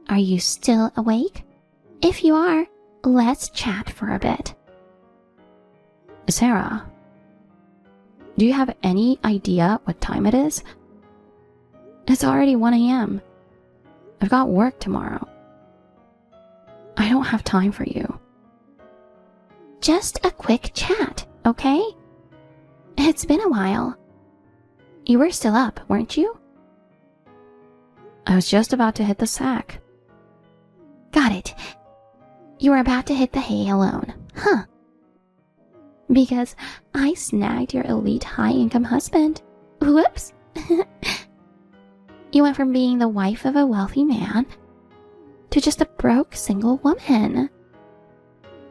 are you still awake? If you are, let's chat for a bit. Sarah, do you have any idea what time it is? It's already 1 a.m. I've got work tomorrow. I don't have time for you. Just a quick chat, okay? It's been a while. You were still up, weren't you? I was just about to hit the sack. Got it. You were about to hit the hay alone, huh? Because I snagged your elite high-income husband. Whoops. You went from being the wife of a wealthy man to just a broke single woman.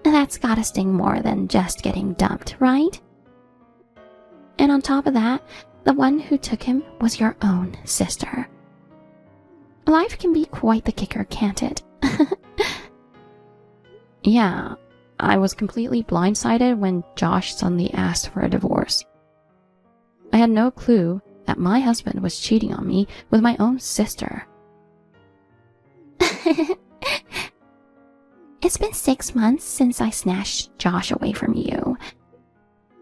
That's gotta sting more than just getting dumped, right? And on top of that, the one who took him was your own sister. Life can be quite the kicker, can't it? Yeah, I was completely blindsided when Josh suddenly asked for a divorce. I had no clue that my husband was cheating on me with my own sister. It's been 6 months since I snatched Josh away from you.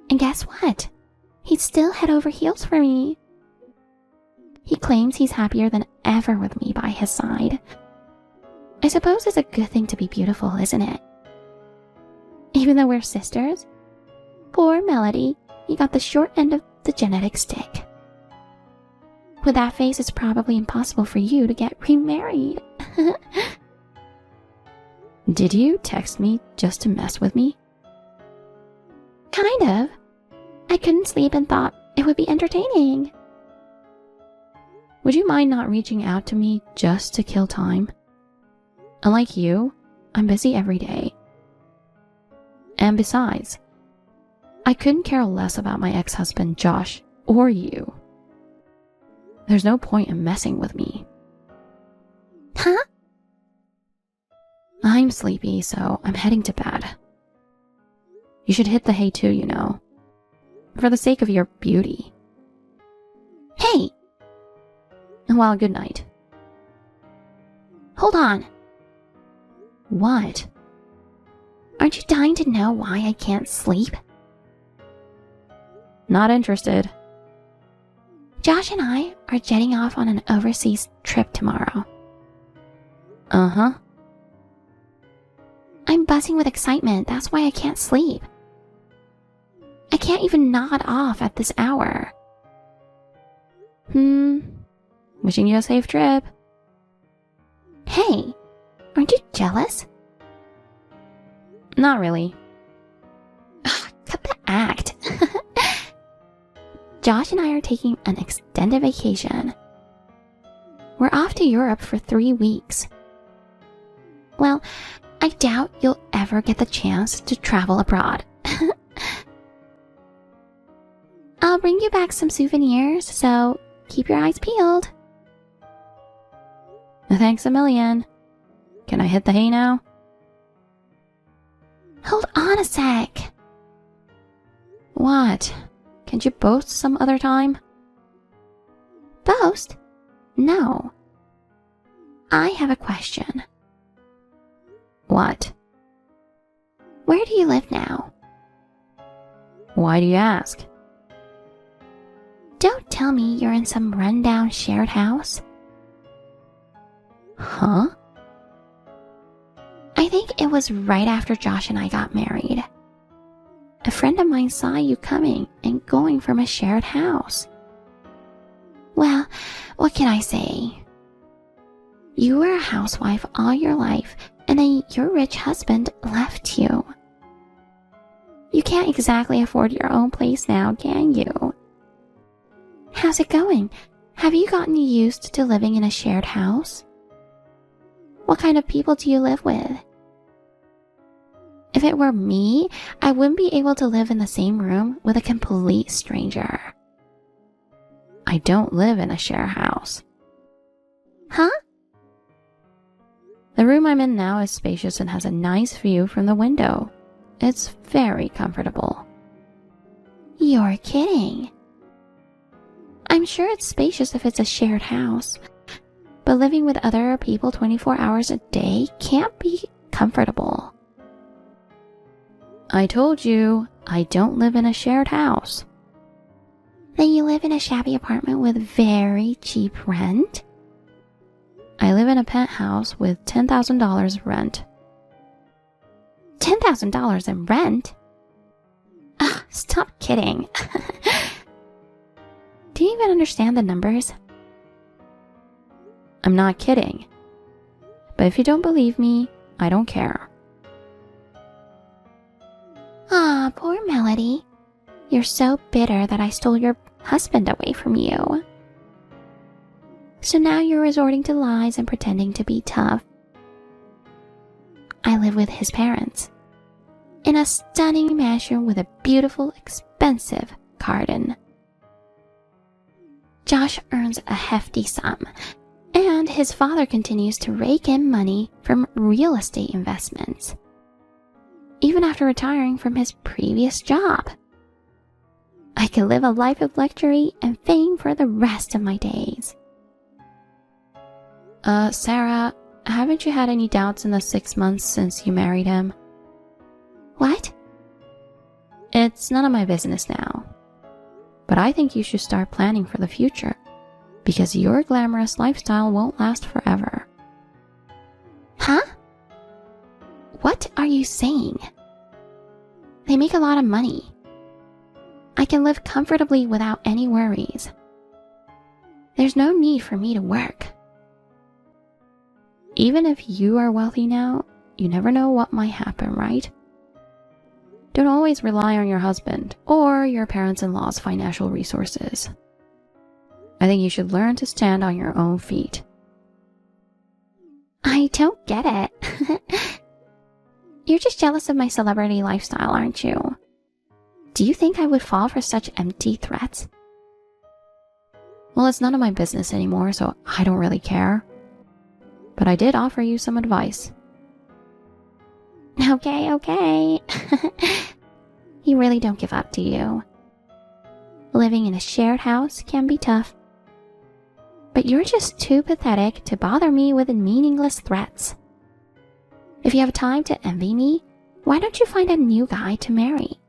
And guess what? He's still head over heels for me. He claims he's happier than ever with me by his side. I suppose it's a good thing to be beautiful, isn't it? Even though we're sisters, poor Melody, you got the short end of the genetic stick. With that face, it's probably impossible for you to get remarried. Did you text me just to mess with me? Kind of. I couldn't sleep and thought it would be entertaining. Would you mind not reaching out to me just to kill time? Unlike you, I'm busy every day. And besides, I couldn't care less about my ex-husband Josh or you. There's no point in messing with me. Huh? I'm sleepy, so I'm heading to bed. You should hit the hay too, you know. For the sake of your beauty. Hey! Well, good night. Hold on. What? Aren't you dying to know why I can't sleep? Not interested. Josh and I are jetting off on an overseas trip tomorrow. Uh-huh. I'm buzzing with excitement. That's why I can't sleep. I can't even nod off at this hour. Wishing you a safe trip. Hey, aren't you jealous? Not really. Cut the act. Josh and I are taking an extended vacation. We're off to Europe for 3 weeks. Well, I doubt you'll ever get the chance to travel abroad. I'll bring you back some souvenirs, so keep your eyes peeled. Thanks a million. Can I hit the hay now? Hold on a sec. What? Can't you boast some other time? Boast? No. I have a question. What? Where do you live now? Why do you ask? Don't tell me you're in some rundown shared house. Huh? I think it was right after Josh and I got married. A friend of mine saw you coming and going from a shared house. Well, what can I say? You were a housewife all your life, and then your rich husband left you. You can't exactly afford your own place now, can you? How's it going? Have you gotten used to living in a shared house? What kind of people do you live with? If it were me, I wouldn't be able to live in the same room with a complete stranger. I don't live in a share house. Huh? The room I'm in now is spacious and has a nice view from the window. It's very comfortable. You're kidding. I'm sure it's spacious if it's a shared house, but but living with other people 24 hours a day can't be comfortable. I told you, I don't live in a shared house. Then you live in a shabby apartment with very cheap rent? I live in a penthouse with $10,000 rent. $10,000 in rent? Ugh, stop kidding. Do you even understand the numbers? I'm not kidding. But if you don't believe me, I don't care. Ah, poor Melody. You're so bitter that I stole your husband away from you. So now you're resorting to lies and pretending to be tough. I live with his parents. In a stunning mansion with a beautiful, expensive garden. Josh earns a hefty sum, and his father continues to rake in money from real estate investments, even after retiring from his previous job. I could live a life of luxury and fame for the rest of my days. Sarah, haven't you had any doubts in the 6 months since you married him? What? It's none of my business now. But I think you should start planning for the future, because your glamorous lifestyle won't last forever. Huh? What are you saying? They make a lot of money. I can live comfortably without any worries. There's no need for me to work. Even if you are wealthy now, you never know what might happen, right? Don't always rely on your husband or your parents-in-law's financial resources. I think you should learn to stand on your own feet. I don't get it. You're just jealous of my celebrity lifestyle, aren't you? Do you think I would fall for such empty threats? Well, it's none of my business anymore, so I don't really care. But I did offer you some advice. Okay. You really don't give up, do you? Living in a shared house can be tough. But you're just too pathetic to bother me with meaningless threats. If you have time to envy me, why don't you find a new guy to marry?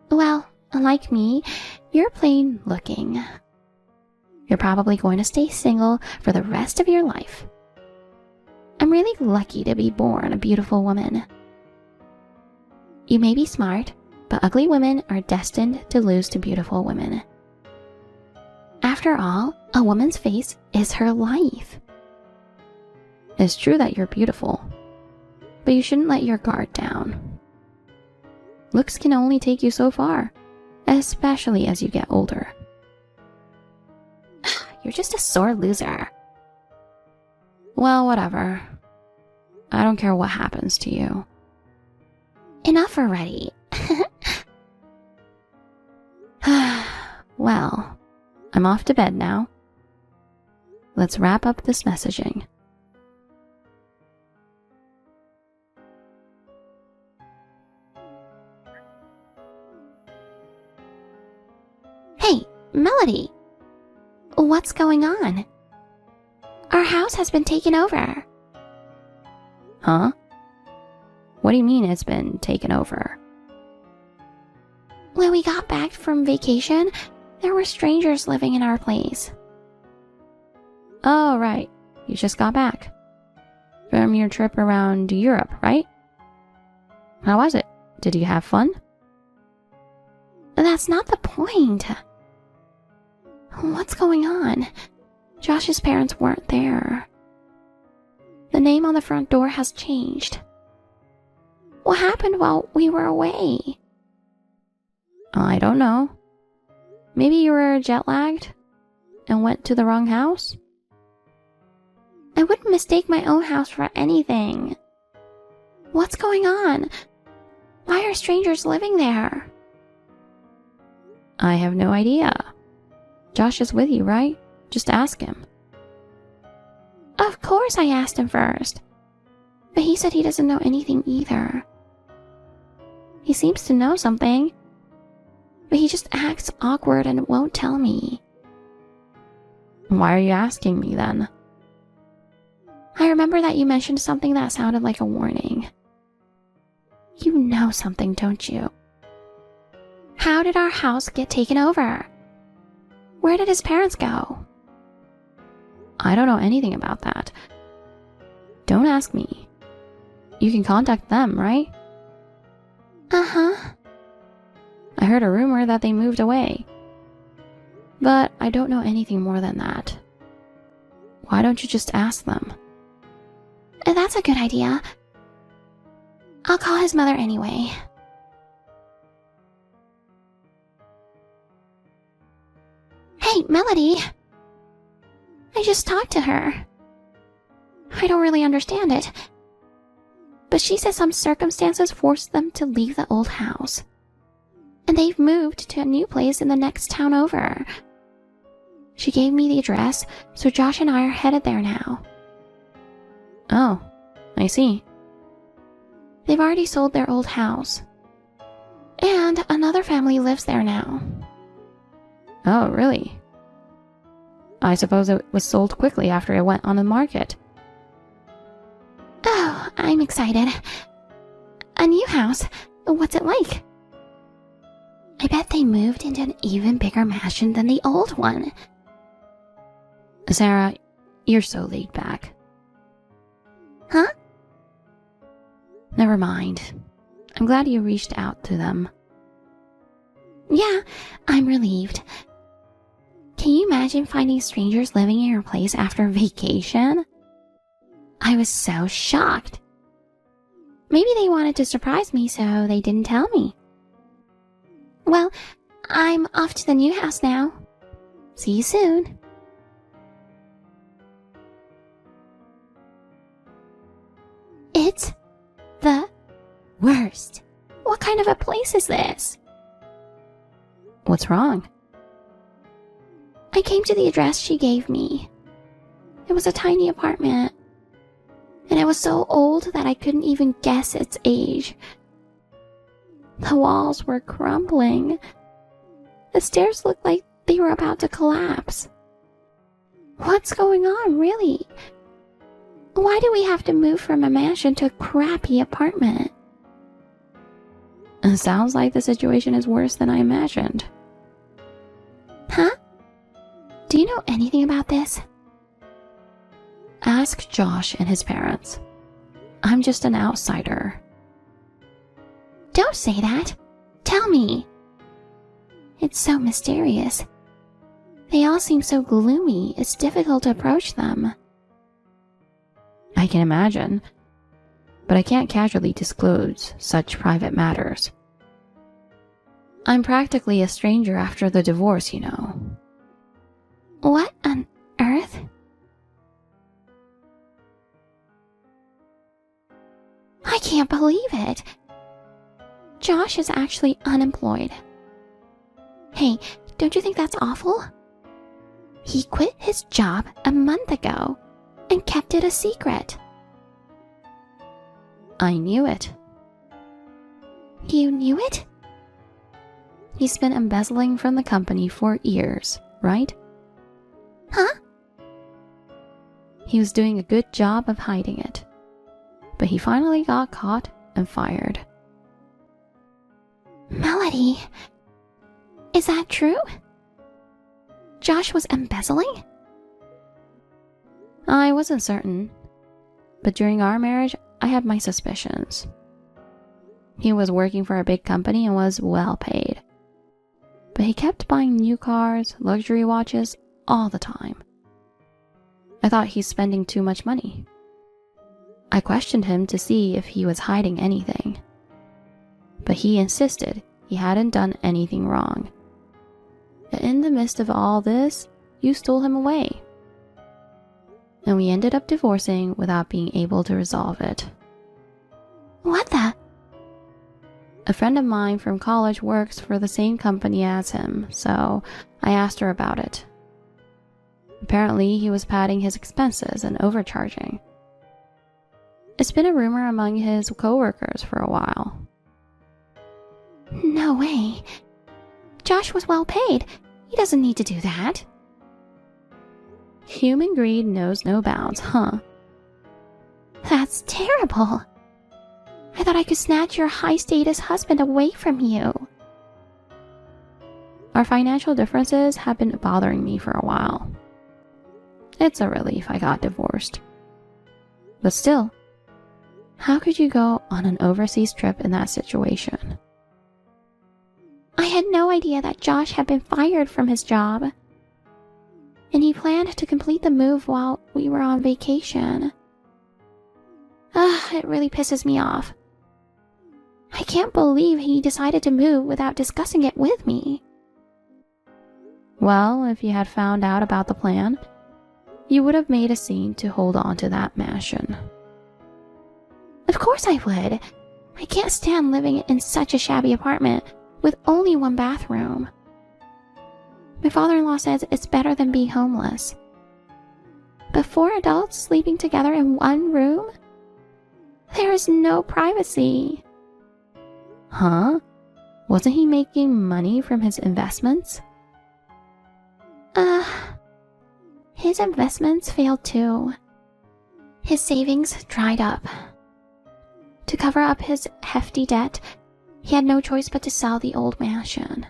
Well, like me, you're plain looking. You're probably going to stay single for the rest of your life. I'm really lucky to be born a beautiful woman. You may be smart, but ugly women are destined to lose to beautiful women. After all, a woman's face is her life. It's true that you're beautiful, but you shouldn't let your guard down. Looks can only take you so far, especially as you get older. You're just a sore loser. Well, whatever. I don't care what happens to you. Enough already. Well, I'm off to bed now. Let's wrap up this messaging. Hey, Melody. What's going on? Our house has been taken over. Huh? What do you mean it's been taken over? When we got back from vacation, there were strangers living in our place. Oh, right. You just got back. From your trip around Europe, right? How was it? Did you have fun? That's not the point. What's going on? Josh's parents weren't there. The name on the front door has changed. What happened while we were away? I don't know. Maybe you were jet-lagged and went to the wrong house? I wouldn't mistake my own house for anything. What's going on? Why are strangers living there? I have no idea. Josh is with you, right? Just ask him. Of course I asked him first. But he said he doesn't know anything either. He seems to know something, but he just acts awkward and won't tell me. Why are you asking me then? I remember that you mentioned something that sounded like a warning. You know something, don't you? How did our house get taken over? Where did his parents go? I don't know anything about that. Don't ask me. You can contact them, right? Uh-huh. I heard a rumor that they moved away. But I don't know anything more than that. Why don't you just ask them? That's a good idea. I'll call his mother anyway. Hey, Melody. I just talked to her. I don't really understand it. But she says some circumstances forced them to leave the old house. And they've moved to a new place in the next town over. She gave me the address, so Josh and I are headed there now. Oh, I see. They've already sold their old house. And another family lives there now. Oh, really? I suppose it was sold quickly after it went on the market. Oh, I'm excited. A new house. What's it like? I bet they moved into an even bigger mansion than the old one. Sarah, you're so laid back. Huh? Never mind. I'm glad you reached out to them. Yeah, I'm relieved. Can you imagine finding strangers living in your place after vacation? I was so shocked. Maybe they wanted to surprise me, so they didn't tell me. Well, I'm off to the new house now. See you soon. It's the worst. What kind of a place is this? What's wrong? I came to the address she gave me. It was a tiny apartment. And it was so old that I couldn't even guess its age. The walls were crumbling. The stairs looked like they were about to collapse. What's going on, really? Why do we have to move from a mansion to a crappy apartment? It sounds like the situation is worse than I imagined. Huh? Do you know anything about this? Ask Josh and his parents. I'm just an outsider. Don't say that. Tell me. It's so mysterious. They all seem so gloomy, it's difficult to approach them. I can imagine, but I can't casually disclose such private matters. I'm practically a stranger after the divorce, you know. What on earth? I can't believe it. Josh is actually unemployed. Hey, don't you think that's awful? He quit his job a month ago and kept it a secret. I knew it. You knew it? He's been embezzling from the company for years, right? Huh? He was doing a good job of hiding it, but he finally got caught and fired. Melody, is that true? Josh was embezzling? I wasn't certain, but during our marriage, I had my suspicions. He was working for a big company and was well paid, but he kept buying new cars, luxury watches, all the time. I thought he's spending too much money. I questioned him to see if he was hiding anything, but he insisted he hadn't done anything wrong. In the midst of all this, you stole him away. And we ended up divorcing without being able to resolve it. What the? A friend of mine from college works for the same company as him, so I asked her about it. Apparently, he was padding his expenses and overcharging. It's been a rumor among his coworkers for a while. No way. Josh was well paid. He doesn't need to do that. Human greed knows no bounds, huh? That's terrible. I thought I could snatch your high-status husband away from you. Our financial differences have been bothering me for a while. It's a relief I got divorced. But still, how could you go on an overseas trip in that situation? I had no idea that Josh had been fired from his job. And he planned to complete the move while we were on vacation. It really pisses me off. I can't believe he decided to move without discussing it with me. Well, if you had found out about the plan, you would have made a scene to hold on to that mansion. Of course I would. I can't stand living in such a shabby apartment with only one bathroom. My father-in-law says it's better than being homeless. But 4 adults sleeping together in one room? There is no privacy. Huh? Wasn't he making money from his investments? His investments failed too. His savings dried up. To cover up his hefty debt, he had no choice but to sell the old mansion.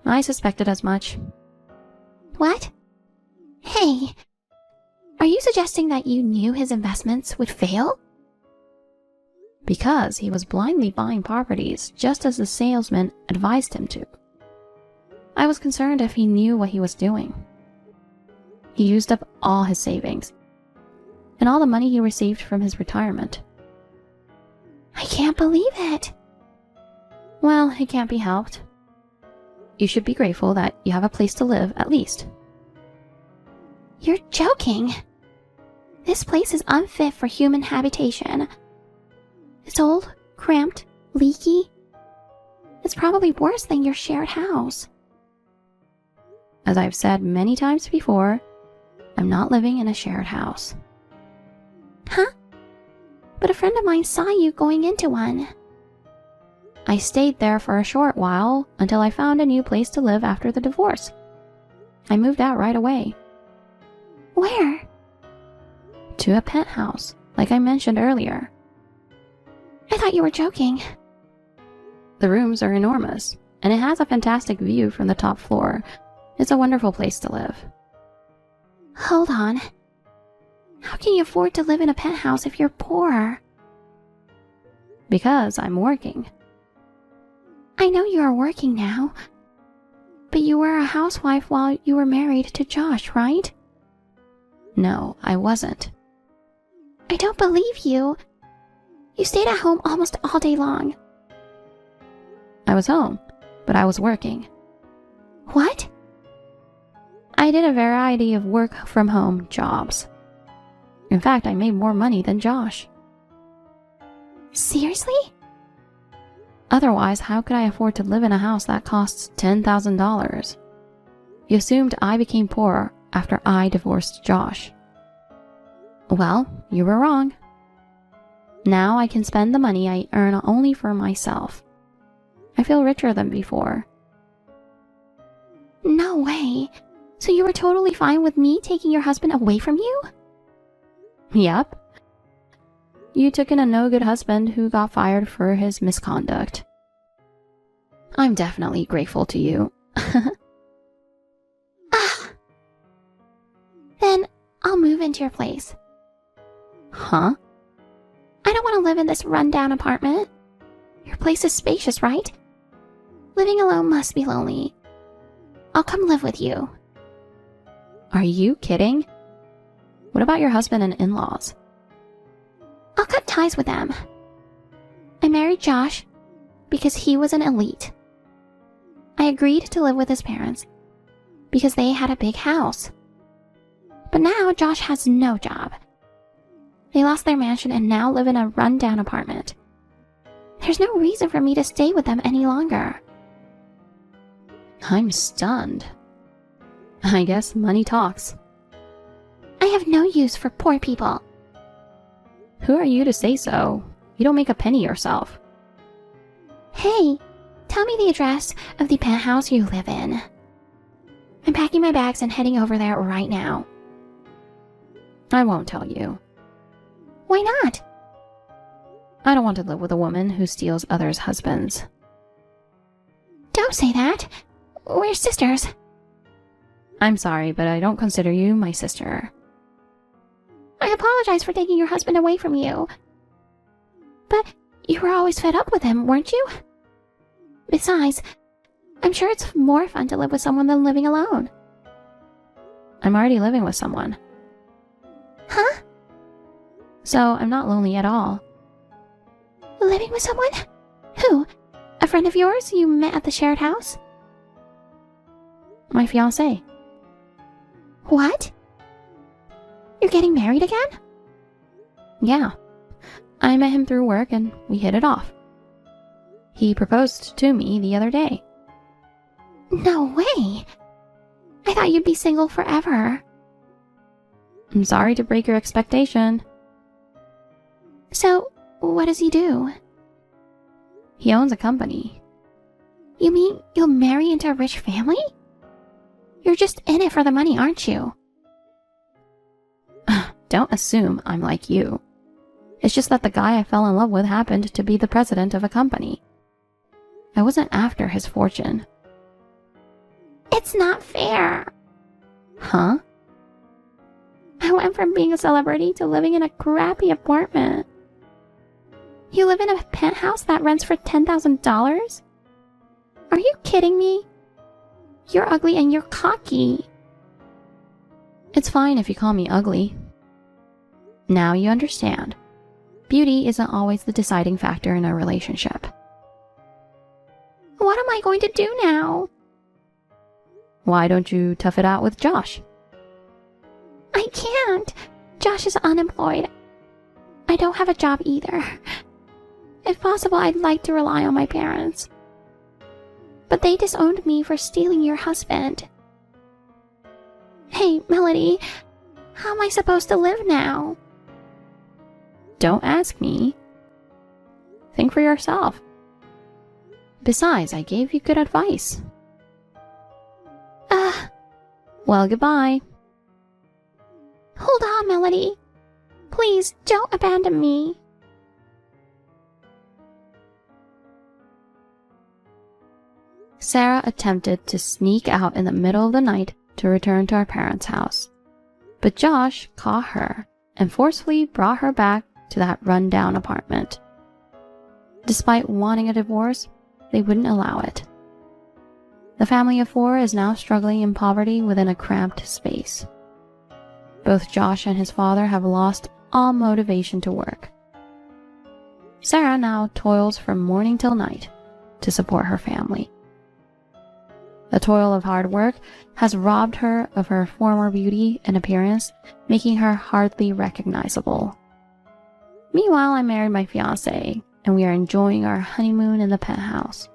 I suspected as much. What? Hey, are you suggesting that you knew his investments would fail? Because he was blindly buying properties just as the salesman advised him to. I was concerned if he knew what he was doing. He used up all his savings and all the money he received from his retirement. I can't believe it. Well, it can't be helped. You should be grateful that you have a place to live, at least. You're joking. This place is unfit for human habitation. It's old, cramped, leaky. It's probably worse than your shared house. As I've said many times before, I'm not living in a shared house. Huh? But a friend of mine saw you going into one. I stayed there for a short while until I found a new place to live after the divorce. I moved out right away. Where? To a penthouse, like I mentioned earlier. I thought you were joking. The rooms are enormous, and it has a fantastic view from the top floor. It's a wonderful place to live. Hold on. How can you afford to live in a penthouse if you're poor? Because I'm working. I know you are working now, but you were a housewife while you were married to Josh, right? No, I wasn't. I don't believe you. You stayed at home almost all day long. I was home, but I was working. What? I did a variety of work-from-home jobs. In fact, I made more money than Josh. Seriously? Otherwise, how could I afford to live in a house that costs $10,000? You assumed I became poor after I divorced Josh. Well, you were wrong. Now I can spend the money I earn only for myself. I feel richer than before. No way. So you were totally fine with me taking your husband away from you? Yep. You took in a no-good husband who got fired for his misconduct. I'm definitely grateful to you. Then I'll move into your place. Huh? I don't want to live in this rundown apartment. Your place is spacious, right? Living alone must be lonely. I'll come live with you. Are you kidding? What about your husband and in-laws? I'll cut ties with them. I married Josh because he was an elite. I agreed to live with his parents because they had a big house. But now Josh has no job. They lost their mansion and now live in a rundown apartment. There's no reason for me to stay with them any longer. I'm stunned. I guess money talks. I have no use for poor people. Who are you to say so? You don't make a penny yourself. Hey, tell me the address of the penthouse you live in. I'm packing my bags and heading over there right now. I won't tell you. Why not? I don't want to live with a woman who steals others' husbands. Don't say that. We're sisters. I'm sorry, but I don't consider you my sister. I apologize for taking your husband away from you. But you were always fed up with him, weren't you? Besides, I'm sure it's more fun to live with someone than living alone. I'm already living with someone. Huh? So I'm not lonely at all. Living with someone? Who? A friend of yours you met at the shared house? My fiancé. What? You're getting married again? Yeah. I met him through work and we hit it off. He proposed to me the other day. No way! I thought you'd be single forever. I'm sorry to break your expectation. So, what does he do? He owns a company. You mean you'll marry into a rich family? You're just in it for the money, aren't you? Don't assume I'm like you. It's just that the guy I fell in love with happened to be the president of a company. I wasn't after his fortune. It's not fair. Huh? I went from being a celebrity to living in a crappy apartment. You live in a penthouse that rents for $10,000? Are you kidding me? You're ugly and you're cocky. It's fine if you call me ugly. Now you understand. Beauty isn't always the deciding factor in a relationship. What am I going to do now? Why don't you tough it out with Josh? I can't. Josh is unemployed. I don't have a job either. If possible, I'd like to rely on my parents. But they disowned me for stealing your husband. Hey, Melody, how am I supposed to live now? Don't ask me. Think for yourself. Besides, I gave you good advice. Well, goodbye. Hold on, Melody. Please, don't abandon me. Sarah attempted to sneak out in the middle of the night to return to our parents' house. But Josh caught her and forcefully brought her back to that rundown apartment. Despite wanting a divorce, they wouldn't allow it. The family of 4 is now struggling in poverty within a cramped space. Both Josh and his father have lost all motivation to work. Sarah now toils from morning till night to support her family. The toil of hard work has robbed her of her former beauty and appearance, making her hardly recognizable. Meanwhile, I married my fiancé, and we are enjoying our honeymoon in the penthouse.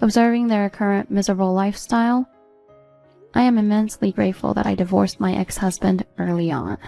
Observing their current miserable lifestyle, I am immensely grateful that I divorced my ex-husband early on.